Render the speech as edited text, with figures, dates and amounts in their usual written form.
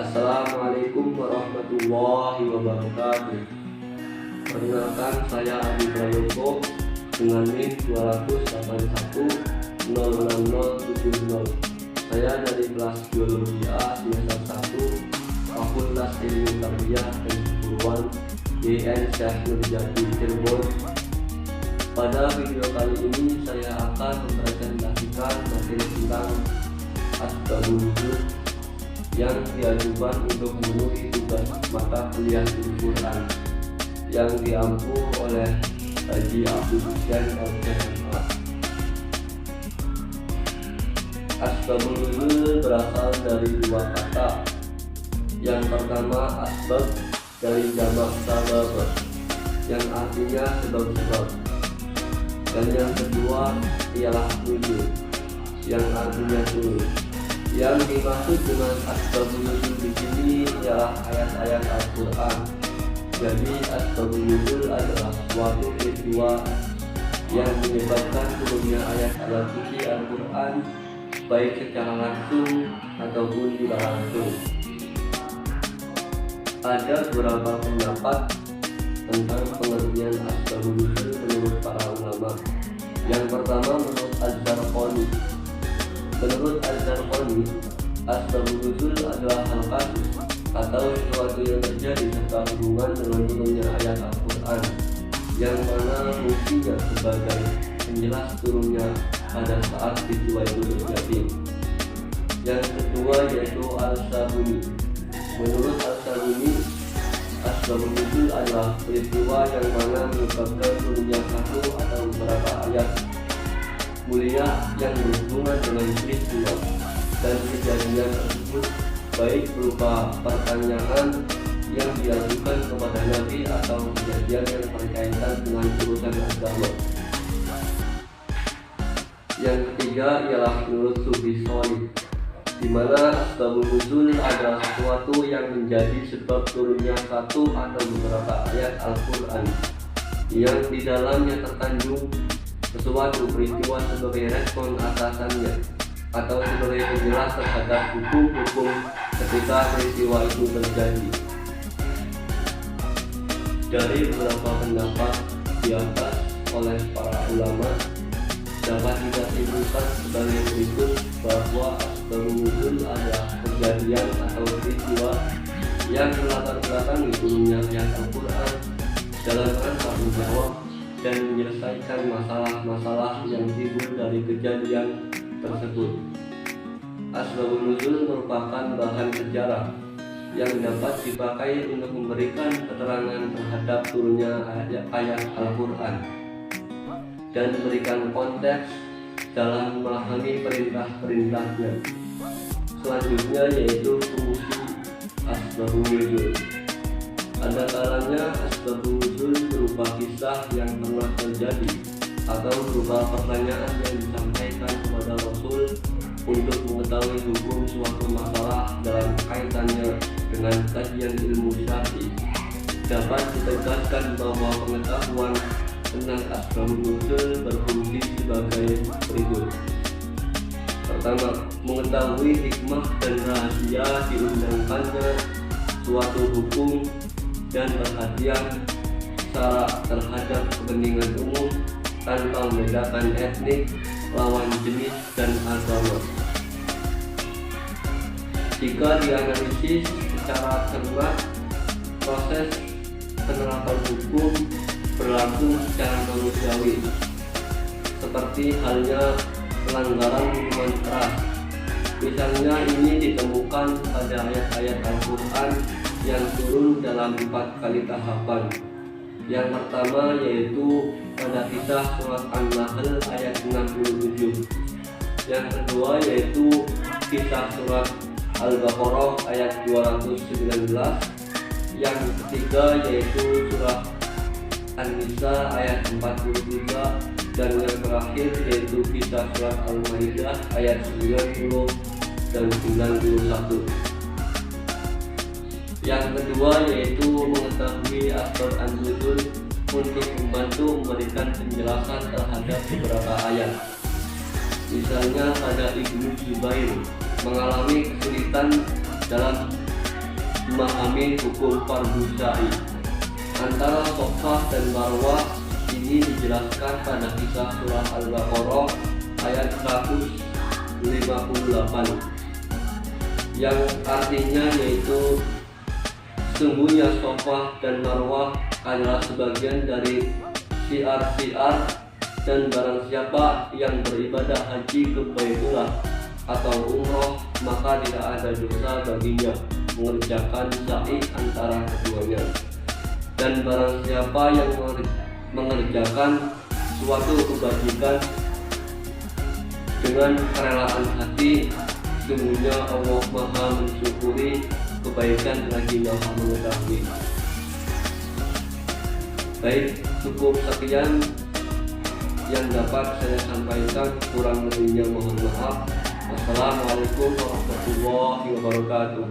Assalamualaikum warahmatullahi wabarakatuh. Perkenalkan, saya Adi Prayogo dengan NIM 281-06070. Saya dari kelas Biologi A semester 1 Fakultas Ilmu Tarbiyah dan Keguruan YN Syekh Nurjati Cirebon. Pada video kali ini saya akan mempresentasikan materi tentang asbabun nuzul yang diajukan untuk memenuhi tugas mata kuliah Al-Quran yang diampu oleh Haji Abdul Hussein LCMA. Asbabun nuzul berasal dari dua kata. Yang pertama asbab dari jamak sabab yang artinya sebab-sebab, dan yang kedua ialah nuzul yang artinya turun. Yang dimaksud dengan asbabun nuzul di sini ialah ayat-ayat Al-Quran. Jadi asbabun nuzul adalah suatu peristiwa yang menyebabkan turunnya ayat-ayat suci Al-Quran, baik secara langsung ataupun tidak langsung. Ada beberapa pendapat tentang pengertian asbabun nuzul menurut para ulama. Yang pertama menurut Az-Zarqani. Menurut Az-Zarqani, asbabun nuzul adalah hal kasus atau sesuatu yang terjadi serta hubungan dengan turunnya ayat Al-Quran, yang mana fungsinya sebagai penjelas turunnya pada saat peristiwa itu terjadi. Yang kedua yaitu Al-Sabuni. Menurut Al-Sabuni, asbabun nuzul adalah peristiwa yang mana menyebabkan turunnya satu atau beberapa ayat mulia yang berhubungan dengan peristiwa dan kejadian tersebut, baik berupa pertanyaan yang diajukan kepada Nabi atau kejadian yang berkaitan dengan urusan agama. Yang ketiga ialah menurut Sufi Sholih, di mana asbabun nuzul adalah sesuatu yang menjadi sebab turunnya satu atau beberapa ayat Al-Quran yang di dalamnya terkandung sesuatu peristiwa sebagai respon atasannya atau sebagai penjelas terhadap hukum-hukum ketika peristiwa itu terjadi. Dari beberapa pendapat di atas oleh para ulama, dapat kita simpulkan sebagai berikut bahwa asbabun nuzul adalah kejadian atau peristiwa yang melatar belakangi turunnya ayat Al-Quran dalam rangka menjawab dan menyelesaikan masalah-masalah yang timbul dari kejadian tersebut. Asbabun nuzul merupakan bahan sejarah yang dapat dipakai untuk memberikan keterangan terhadap turunnya ayat Al-Quran dan memberikan konteks dalam memahami perintah-perintahnya. Selanjutnya yaitu fungsi asbabun nuzul. Ada kalanya asbabun nuzul berupa kisah yang pernah terjadi atau berupa pertanyaan yang disampaikan kepada Rasul untuk mengetahui hukum suatu masalah dalam kaitannya dengan kajian ilmu syar'i. Dapat ditegaskan bahwa pengetahuan tentang asbabun nuzul berfungsi sebagai berikut. Pertama, mengetahui hikmah dan rahasia diundangkannya suatu hukum dan perhatian secara terhadap kepentingan umum tanpa membedakan etnik, lawan jenis, dan agama. Jika dianalisis secara cermat, proses penerapan hukum berlangsung secara manusiawi, seperti halnya pelanggaran minuman keras. Misalnya ini ditemukan pada ayat-ayat Al-Quran yang turun dalam 4 kali tahapan. Yang pertama yaitu pada kisah surat An-Nahl ayat 67. Yang kedua yaitu kisah surat Al-Baqarah ayat 219. Yang ketiga yaitu surat An-Nisa ayat 43. Dan yang terakhir yaitu kisah surat Al-Maidah ayat 90 dan 91. Yang kedua yaitu mengetahui beranjur untuk membantu memberikan penjelasan terhadap beberapa ayat. Misalnya pada Ibnu Jubair mengalami kesulitan dalam memahami hukum fardu syai antara Safa dan Marwah. Ini dijelaskan pada kisah surah Al-Baqarah ayat 158 yang artinya yaitu sesungguhnya Safa dan Marwah adalah sebagian dari syiar-syiar, dan barang siapa yang beribadah haji ke Baitullah atau umroh maka tidak ada dosa baginya mengerjakan sa'i antara keduanya. Dan barang siapa yang mengerjakan suatu kebajikan dengan kerelaan hati, sesungguhnya Allah Maha mensyukuri kebaikan lagi Maha mengetahui. Baik, cukup sekian yang dapat saya sampaikan, kurang lebihnya mohon maaf. Wassalamualaikum warahmatullahi wabarakatuh.